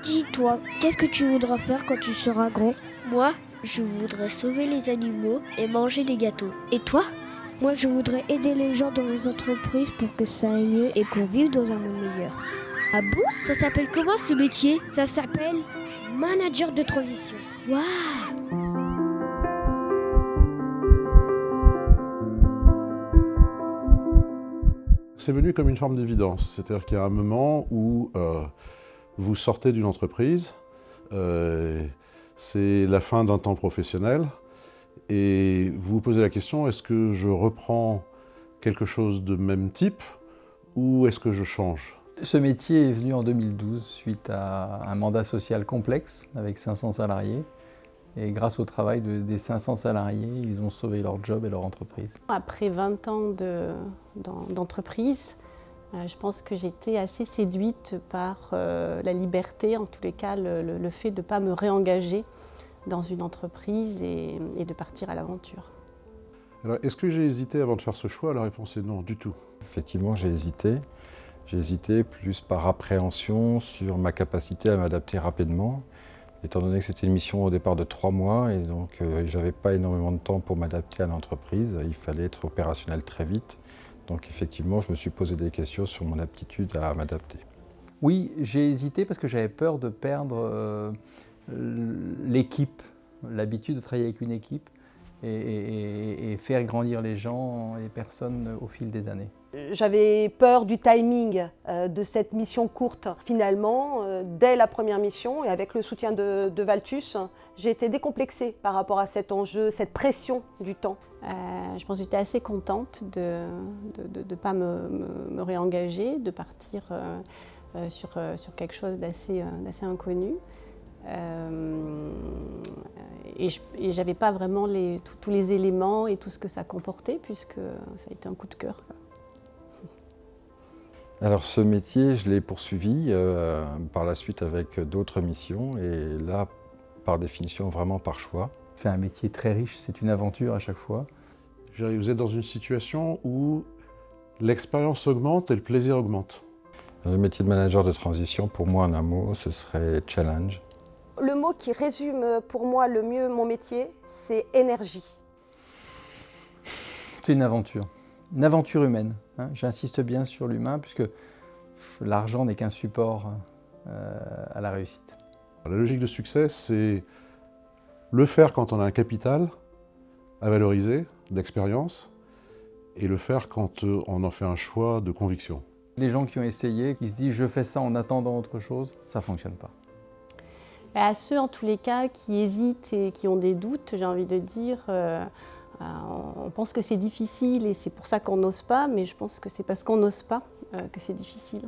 Dis-toi, qu'est-ce que tu voudras faire quand tu seras grand? Moi, je voudrais sauver les animaux et manger des gâteaux. Et toi? Moi, je voudrais aider les gens dans les entreprises pour que ça aille mieux et qu'on vive dans un monde meilleur. Ah bon? Ça s'appelle comment ce métier? Ça s'appelle manager de transition. Waouh! C'est venu comme une forme d'évidence, c'est-à-dire qu'il y a un moment où vous sortez d'une entreprise, c'est la fin d'un temps professionnel, et vous vous posez la question, est-ce que je reprends quelque chose de même type ou est-ce que je change? Ce métier est venu en 2012 suite à un mandat social complexe avec 500 salariés. Et grâce au travail des 500 salariés, ils ont sauvé leur job et leur entreprise. Après 20 ans d'entreprise, je pense que j'étais assez séduite par la liberté, en tous les cas le fait de ne pas me réengager dans une entreprise et de partir à l'aventure. Alors, est-ce que j'ai hésité avant de faire ce choix? La réponse est non, du tout. Effectivement, j'ai hésité. J'ai hésité plus par appréhension sur ma capacité à m'adapter rapidement. Étant donné que c'était une mission au départ de 3 mois et donc je n'avais pas énormément de temps pour m'adapter à l'entreprise, il fallait être opérationnel très vite. Donc effectivement, je me suis posé des questions sur mon aptitude à m'adapter. Oui, j'ai hésité parce que j'avais peur de perdre l'équipe, l'habitude de travailler avec une équipe et faire grandir les gens, les personnes au fil des années. J'avais peur du timing de cette mission courte. Finalement, dès la première mission et avec le soutien de Valtus, j'ai été décomplexée par rapport à cet enjeu, cette pression du temps. Je pense que j'étais assez contente de ne pas me réengager, de partir sur quelque chose d'assez inconnu. Et je n'avais pas vraiment tous les éléments et tout ce que ça comportait, puisque ça a été un coup de cœur. Alors ce métier, je l'ai poursuivi par la suite avec d'autres missions et là, par définition, vraiment par choix. C'est un métier très riche, c'est une aventure à chaque fois. Vous êtes dans une situation où l'expérience augmente et le plaisir augmente. Le métier de manager de transition, pour moi, en un mot, ce serait challenge. Le mot qui résume pour moi le mieux mon métier, c'est énergie. C'est une aventure humaine. Hein. J'insiste bien sur l'humain puisque l'argent n'est qu'un support à la réussite. La logique de succès, c'est le faire quand on a un capital à valoriser, d'expérience, et le faire quand on en fait un choix de conviction. Les gens qui ont essayé, qui se disent « je fais ça en attendant autre chose », ça ne fonctionne pas. À ceux, en tous les cas, qui hésitent et qui ont des doutes, j'ai envie de dire, on pense que c'est difficile et c'est pour ça qu'on n'ose pas, mais je pense que c'est parce qu'on n'ose pas que c'est difficile.